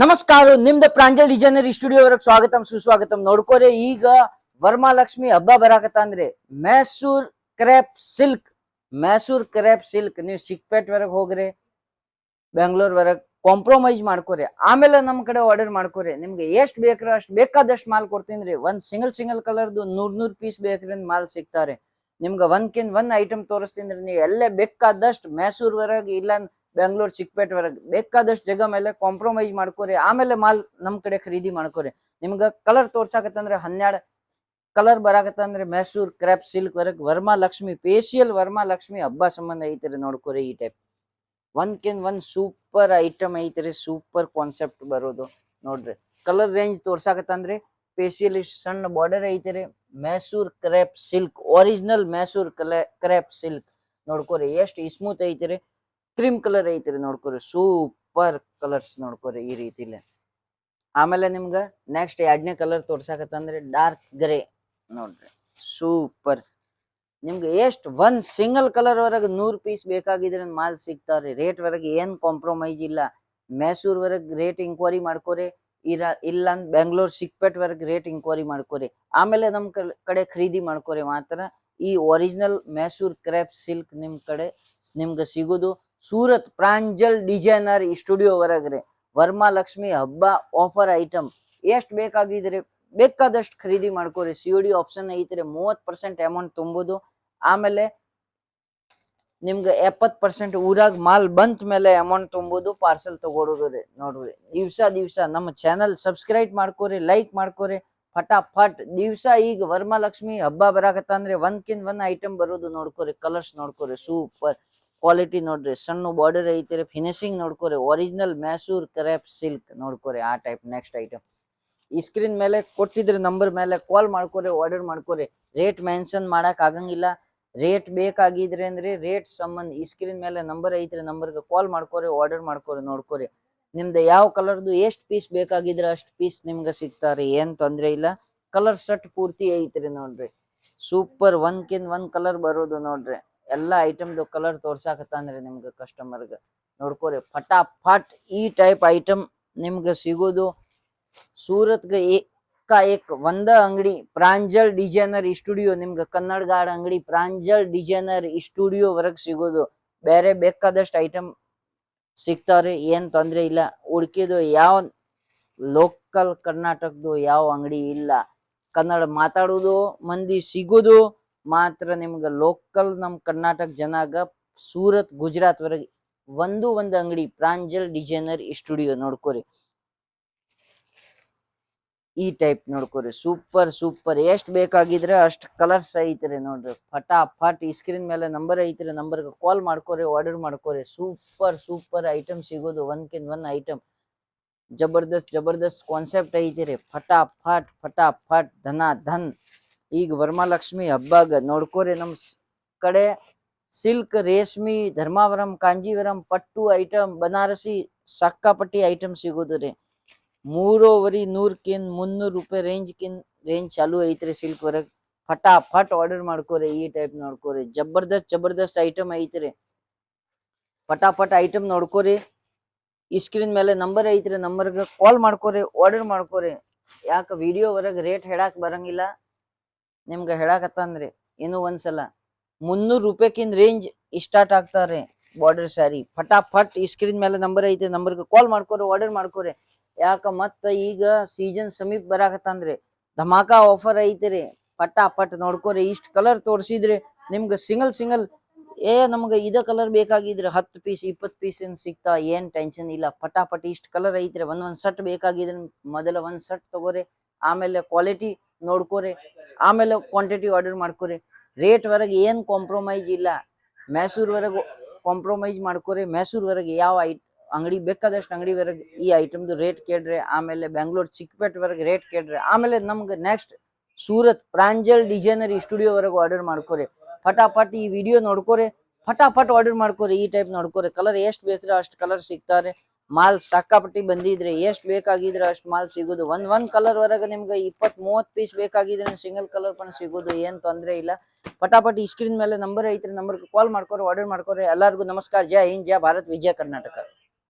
ನಮಸ್ಕಾರ, ನಿಮ್ದ Pranjal designer studio ವರೆಗೆ ಸ್ವಾಗತಂ ಸುಸ್ವಾಗತಂ. ನೋಡ್ಕೋರೆ, ಈಗ ವರಮಹಾಲಕ್ಷ್ಮಿ ಹಬ್ಬ ಬರಾಕತ್ತಂದ್ರೆ ಮೈಸೂರ್ ಕ್ರೇಪ್ ಸಿಲ್ಕ್ ನೀವು ಚಿಕ್ಕಪೇಟ್ ವರೆಗೆ ಹೋಗ್ರಿ, ಬೆಂಗಳೂರ್ ವರೆಗೆ ಕಾಂಪ್ರಮೈಸ್ ಮಾಡ್ಕೋರಿ. ಆಮೇಲೆ ನಮ್ ಕಡೆ ಆರ್ಡರ್ ಮಾಡ್ಕೋರಿ. ನಿಮ್ಗೆ ಎಷ್ಟ್ ಬೇಕ್ರ ಅಷ್ಟ್ ಬೇಕಾದಷ್ಟು ಮಾಲ್ ಕೊಡ್ತೀನಿ. ಒಂದ್ ಸಿಂಗಲ್ ಕಲರ್ದು 100 ಪೀಸ್ ಬೇಕ್ರಿ ಮಾಲ್ ಸಿಗ್ತಾರೆ. ನಿಮ್ಗೆ ಒಂದ್ ಐಟಮ್ ತೋರಿಸ್ತೀನಿ. ನೀವು ಎಲ್ಲೇ ಬೇಕಾದಷ್ಟು ಮೈಸೂರ್ ವರೆಗೆ ಇಲ್ಲ ಬೆಂಗಳೂರು ಚಿಕ್ಕಪೇಟ್ ವರೆಗೆ ಬೇಕಾದಷ್ಟು ಜಾಗ ಮೇಲೆ ಕಾಂಪ್ರಮೈಸ್ ಮಾಡ್ಕೋರಿ. ಆಮೇಲೆ ಮಾಲ್ ನಮ್ ಕಡೆ ಖರೀದಿ ಮಾಡ್ಕೋರಿ. ನಿಮ್ಗ ಕಲರ್ ತೋರ್ಸಾಕತ್ತಂದ್ರೆ 12 ಕಲರ್ ಬರಾಕತ್ತಂದ್ರೆ ಮೈಸೂರ್ ಕ್ರೇಪ್ ಸಿಲ್ಕ್ ವರೆಗೆ ವರಮಹಾಲಕ್ಷ್ಮಿ ಸ್ಪೆಷಲ್ ವರಮಹಾಲಕ್ಷ್ಮಿ ಹಬ್ಬ ಸಂಬಂಧ ಐತಿರಿ. ನೋಡ್ಕೋರಿ, ಈ ಟೈಪ್ ಒಂದ್ ಸೂಪರ್ ಐಟಮ್ ಐತಿರಿ. ಸೂಪರ್ ಕಾನ್ಸೆಪ್ಟ್ ಬರೋದು ನೋಡ್ರಿ. ಕಲರ್ ರೇಂಜ್ ತೋರ್ಸಾಕತ್ತಂದ್ರೆ ಸ್ಪೆಷಲ್ ಸಣ್ಣ ಬಾರ್ಡರ್ ಐತಿರಿ. Mysore crepe silk, original Mysore crepe silk ನೋಡ್ಕೋರಿ. ಎಷ್ಟು ಸ್ಮೂತ್ ಐತಿರಿ. ಕ್ರೀಮ್ ಕಲರ್ ಐತಿರಿ. ನೋಡ್ಕೋರಿ, ಸೂಪರ್ ಕಲರ್ಸ್ ನೋಡ್ಕೋರಿ ಈ ರೀತಿಲಿ. ಆಮೇಲೆ ನಿಮ್ಗ ನೆಕ್ಸ್ಟ್ 2ನೇ ಕಲರ್ ತೋರ್ಸಾಕತ್ತಂದ್ರೆ ಡಾರ್ಕ್ ಗ್ರೇ ನೋಡ್ರಿ, ಸೂಪರ್. ನಿಮ್ಗೆ ಒಂದ್ ಸಿಂಗಲ್ ಕಲರ್ ವರೆಗೆ 100 ಪೀಸ್ ಬೇಕಾಗಿದ್ರೆ ಮಾಲ್ ಸಿಗ್ತಾವ್ರಿ. ರೇಟ್ ವರೆಗೆ ಏನ್ ಕಾಂಪ್ರಮೈಸ್ ಇಲ್ಲ. ಮೈಸೂರ್ ವರೆಗೆ ರೇಟ್ ಇಂಕ್ವೈರಿ ಮಾಡ್ಕೋರಿ. ಇಲ್ಲ ಬೆಂಗಳೂರು ಚಿಕ್ಕಪೇಟ್ ವರೆಗೆ ರೇಟ್ ಇಂಕ್ವೈರಿ ಮಾಡ್ಕೋರಿ. ಆಮೇಲೆ ನಮ್ ಕಡೆ ಖರೀದಿ ಮಾಡ್ಕೋರಿ. ಮಾತ್ರ ಈ ಒರಿಜಿನಲ್ ಮೈಸೂರ್ ಕ್ರೇಪ್ ಸಿಲ್ಕ್ ನಿಮ್ಗೆ ಸಿಗೋದು ಸೂರತ್ ಪ್ರಾಂಜಲ್ ಡಿಸೈನರ್ ಸ್ಟುಡಿಯೋ ವರೆಗ್ರಿ. ವರಮಹಾಲಕ್ಷ್ಮಿ ಹಬ್ಬ ಆಫರ್ ಐಟಮ್ ಎಷ್ಟ್ ಬೇಕಾಗಿದ್ರೆ ಬೇಕಾದಷ್ಟು ಖರೀದಿ ಮಾಡ್ಕೋರಿ. COD ಆಪ್ಷನ್ ಐತ್ರಿ. 30% ಅಮೌಂಟ್ ತುಂಬೋದು. ಆಮೇಲೆ ನಿಮ್ಗೆ 70% ಊರಾಗ ಮಾಲ್ ಬಂತ ಮೇಲೆ ಅಮೌಂಟ್ ತುಂಬೋದು, ಪಾರ್ಸೆಲ್ ತಗೊಳೋದ್ರಿ. ನೋಡ್ರಿ, ದಿವ್ಸ ನಮ್ಮ ಚಾನಲ್ ಸಬ್ಸ್ಕ್ರೈಬ್ ಮಾಡ್ಕೋರಿ, ಲೈಕ್ ಮಾಡ್ಕೋರಿ. ಫಟಾಫಟ್ ದಿವ್ಸ ಈಗ ವರಮಹಾಲಕ್ಷ್ಮಿ ಹಬ್ಬ ಬರಾಕತ್ತಂದ್ರೆ ಒಂದ್ ಐಟಮ್ ಬರೋದು ನೋಡ್ಕೋರಿ. ಕಲರ್ಸ್ ನೋಡ್ಕೋರಿ, ಸೂಪರ್ ಕ್ವಾಲಿಟಿ ನೋಡ್ರಿ. ಸಣ್ಣ ಬಾರ್ಡರ್ ಐತಿರಿ. ಫಿನಿಶಿಂಗ್ ನೋಡ್ಕೋರಿ. ಒರಿಜಿನಲ್ ಮೈಸೂರ್ ಕ್ರೇಪ್ ಸಿಲ್ಕ್ ನೋಡ್ಕೋರಿ. ಆ ಟೈಪ್ ನೆಕ್ಸ್ಟ್ ಐಟಮ್ ಈ ಸ್ಕ್ರೀನ್ ಮೇಲೆ ಕೊಟ್ಟಿದ್ರೆ ನಂಬರ್ ಮೇಲೆ ಕಾಲ್ ಮಾಡ್ಕೋರಿ, ಆರ್ಡರ್ ಮಾಡ್ಕೋರಿ. ರೇಟ್ ಮೆನ್ಷನ್ ಮಾಡಕ್ ಆಗಂಗಿಲ್ಲ. ರೇಟ್ ಬೇಕಾಗಿದ್ರೆ ಅಂದ್ರೆ ರೇಟ್ ಸಂಬಂಧ ಈ ಸ್ಕ್ರೀನ್ ಮೇಲೆ ನಂಬರ್ ಐತ್ರಿ. ನಂಬರ್ಗೆ ಕಾಲ್ ಮಾಡ್ಕೋರಿ, ಆರ್ಡರ್ ಮಾಡ್ಕೋರಿ. ನೋಡ್ಕೋರಿ, ನಿಮ್ದು ಯಾವ ಕಲರ್ದು ಎಷ್ಟು ಪೀಸ್ ಬೇಕಾಗಿದ್ರೆ ಅಷ್ಟು ಪೀಸ್ ನಿಮ್ಗೆ ಸಿಗ್ತಾರೆ. ಏನ್ ತೊಂದ್ರೆ ಇಲ್ಲ. ಕಲರ್ ಸೆಟ್ ಪೂರ್ತಿ ಐತ್ರಿ. ನೋಡ್ರಿ, ಸೂಪರ್ ಒಂದ್ ಕಲರ್ ಬರೋದು ನೋಡ್ರಿ. ಎಲ್ಲಾ ಐಟಮ್ದು ಕಲರ್ ತೋರ್ಸಾಕತ್ತಂದ್ರೆ ನಿಮ್ಗೆ ಕಸ್ಟಮರ್ಗೆ ನೋಡ್ಕೋರಿ. ಫಟಾಫಟ್ ಈ ಟೈಪ್ ಐಟಮ್ ನಿಮ್ಗೆ ಸಿಗೋದು ಸೂರತ್ಗೆ ಏಕಾಏಕ್ ಒಂದ ಅಂಗಡಿ, ಪ್ರಾಂಜಲ್ ಡಿಸೈನರ್ ಸ್ಟುಡಿಯೋ. ನಿಮ್ಗೆ ಕನ್ನಡಗಾಡ ಅಂಗಡಿ ಪ್ರಾಂಜಲ್ ಡಿಸೈನರ್ ಸ್ಟುಡಿಯೋ ವರೆಗೆ ಸಿಗೋದು. ಬೇರೆ ಬೇಕಾದಷ್ಟು ಐಟಮ್ ಸಿಗ್ತಾವ್ರಿ, ಏನ್ ತೊಂದ್ರೆ ಇಲ್ಲ. ಉಳ್ಕಿದು ಯಾವ ಲೋಕಲ್ ಕರ್ನಾಟಕದ್ದು ಯಾವ ಅಂಗಡಿ ಇಲ್ಲ. ಕನ್ನಡ ಮಾತಾಡೋದು ಮಂದಿ ಸಿಗೋದು ಮಾತ್ರ ನಿಮ್ಗೆ ಲೋಕಲ್ ನಮ್ ಕರ್ನಾಟಕ ಜನಾಗ ಸೂರತ್ ಗುಜರಾತ್ ವರೆಗೆ ಒಂದ್ ಅಂಗಡಿ ಪ್ರಾಂಜಲ್ ಡಿಸೈನರ್ ಸ್ಟುಡಿಯೋ. ನೋಡ್ಕೋರಿ, ಈ ಟೈಪ್ ನೋಡ್ಕೋರಿ. ಸೂಪರ್ ಎಷ್ಟ್ ಬೇಕಾಗಿದ್ರೆ ಅಷ್ಟ್ ಕಲರ್ಸ್ ಐತ್ರಿ. ನೋಡ್ರಿ, ಫಟಾಫಟ್ ಈ ಸ್ಕ್ರೀನ್ ಮೇಲೆ ನಂಬರ್ ಐತ್ರಿ. ನಂಬರ್ಗೆ ಕಾಲ್ ಮಾಡ್ಕೋರಿ, ಆರ್ಡರ್ ಮಾಡ್ಕೋರಿ. ಸೂಪರ್ ಐಟಮ್ ಸಿಗೋದು. ಒಂದ್ ಐಟಮ್ ಜಬರ್ದಸ್ತ್ ಕಾನ್ಸೆಪ್ಟ್ ಐತಿರಿ. ಫಟಾಫಟ್ ಧನ್. ಈಗ ವರಮಹಾಲಕ್ಷ್ಮಿ ಹಬ್ಬಾಗ ನೋಡ್ಕೋರಿ. ನಮ್ ಕಡೆ ಸಿಲ್ಕ್, ರೇಷ್ಮಿ, ಧರ್ಮಾವರಂ, ಕಾಂಜೀವರಂ, ಪಟ್ಟು ಐಟಮ್, ಬನಾರಸಿ ಸಕ್ಕಾಪಟ್ಟಿ ಐಟಮ್ ಸಿಗೋದ್ರಿ. 3,500 ರೂಪಾಯಿ ರೇಂಜ್ ಚಾಲು ಐತ್ರಿ ಸಿಲ್ಕ್ ವರೆಗೆ. ಫಟಾಫಟ್ ಆರ್ಡರ್ ಮಾಡ್ಕೋರಿ. ಈ ಟೈಪ್ ನೋಡ್ಕೋರಿ. ಜಬರ್ದಸ್ತ್ ಐಟಮ್ ಐತ್ರಿ. ಫಟಾಫಟ್ ಐಟಮ್ ನೋಡ್ಕೋರಿ. ಈ ಸ್ಕ್ರೀನ್ ಮೇಲೆ ನಂಬರ್ ಐತ್ರಿ. ನಂಬರ್ಗೆ ಕಾಲ್ ಮಾಡ್ಕೋರಿ, ಆರ್ಡರ್ ಮಾಡ್ಕೋರಿ. ಯಾಕ ವಿಡಿಯೋ ವರೆಗೆ ರೇಟ್ ಹೇಳಕ್ ಬರಂಗಿಲ್ಲ. ನಿಮ್ಗೆ ಹೇಳಕತ್ತಂದ್ರಿ ಇನ್ನು ಒಂದ್ಸಲ 300 ರೂಪಾಯಿಕಿಂದ ರೇಂಜ್ ಸ್ಟಾರ್ಟ್ ಆಗ್ತಾರೆ ಬಾರ್ಡರ್ ಸ್ಯಾರಿ. ಫಟಾಫಟ್ ಈ ಸ್ಕ್ರೀನ್ ಮೇಲೆ ನಂಬರ್ ಐತೆ. ನಂಬರ್ಗೆ ಕಾಲ್ ಮಾಡ್ಕೋರಿ, ಆರ್ಡರ್ ಮಾಡ್ಕೋರಿ. ಯಾಕ ಮತ್ತ ಈಗ ಸೀಸನ್ ಸಮೀಪ ಬರಾಕತ್ತಂದ್ರೆ ಧಮಾಕಾ ಆಫರ್ ಐತಿರಿ. ಫಟಾಫಟ್ ನೋಡ್ಕೋರಿ. ಇಷ್ಟ ಕಲರ್ ತೋರ್ಸಿದ್ರಿ ನಿಮ್ಗೆ ಸಿಂಗಲ್ ನಮ್ಗೆ ಇದ ಕಲರ್ ಬೇಕಾಗಿದ್ರೆ 10 ಪೀಸ್ 20 ಪೀಸ್ ಏನ್ ಸಿಗ್ತಾ, ಏನ್ ಟೆನ್ಷನ್ ಇಲ್ಲ. ಫಟಾಫಟ್ ಇಷ್ಟ ಕಲರ್ ಐತ್ರಿ. ಒಂದ್ ಸೆಟ್ ಬೇಕಾಗಿದ್ರೆ ಮೊದಲ ಒಂದ್ ಸೆಟ್ ತಗೋರಿ. ಆಮೇಲೆ ಕ್ವಾಲಿಟಿ ನೋಡ್ಕೋರಿ. ಆಮೇಲೆ ಕ್ವಾಂಟಿಟಿ ಆರ್ಡರ್ ಮಾಡ್ಕೋರಿ. ರೇಟ್ ವರೆಗೆ ಏನ್ ಕಾಂಪ್ರಮೈಸ್ ಇಲ್ಲ. ಮೈಸೂರ್ ವರೆಗೆ ಕಾಂಪ್ರಮೈಸ್ ಮಾಡ್ಕೋರಿ. ಮೈಸೂರ್ ವರೆಗೆ ಯಾವ ಅಂಗಡಿ ಬೇಕಾದಷ್ಟು ಅಂಗಡಿ ವರೆಗೆ ಈ ಐಟಮ್ದು ರೇಟ್ ಕೇಳ್ರಿ. ಆಮೇಲೆ ಬೆಂಗಳೂರು ಚಿಕ್ಕಪೇಟ್ ವರೆಗೆ ರೇಟ್ ಕೇಳ್ರಿ. ಆಮೇಲೆ ನಮ್ಗೆ next Surat Pranjal designer studio ವರೆಗೂ ಆರ್ಡರ್ ಮಾಡ್ಕೋರಿ. ಫಟಾಫಟ್ ಈ ವಿಡಿಯೋ ನೋಡ್ಕೋರಿ. ಫಟಾಫಟ್ ಆರ್ಡರ್ ಮಾಡ್ಕೋರಿ. ಈ ಟೈಪ್ ನೋಡ್ಕೋರಿ. ಕಲರ್ ಎಷ್ಟು ಬೇಕ್ರಿ ಅಷ್ಟು ಕಲರ್ ಸಿಗ್ತಾರೆ. ಮಾಲ್ ಸಕ್ಕಾಪಟ್ಟಿ ಬಂದಿದ್ರೆ ಎಷ್ಟು ಬೇಕಾಗಿದ್ರೆ ಅಷ್ಟು ಮಾಲ್ ಸಿಗೋದು. ಒಂದ್ ಕಲರ್ ವರೆಗೆ ನಿಮ್ಗೆ 20-30 ಪೀಸ್ ಬೇಕಾಗಿದ್ರೆ ಸಿಂಗಲ್ ಕಲರ್ ಪಣ ಸಿಗೋದು. ಏನ್ ತೊಂದ್ರೆ ಇಲ್ಲ. ಫಟಾಫಟ್ ಈ ಸ್ಕ್ರೀನ್ ಮೇಲೆ ನಂಬರ್ ಐತ್ರಿ. ನಂಬರ್ಗೆ ಕಾಲ್ ಮಾಡ್ಕೋರಿ, ಆರ್ಡರ್ ಮಾಡ್ಕೋರಿ. ಎಲ್ಲರಿಗೂ ನಮಸ್ಕಾರ. ಜೈ ಹಿಂದ್, ಜೈ ಭಾರತ್, ವಿಜಯ ಕರ್ನಾಟಕ.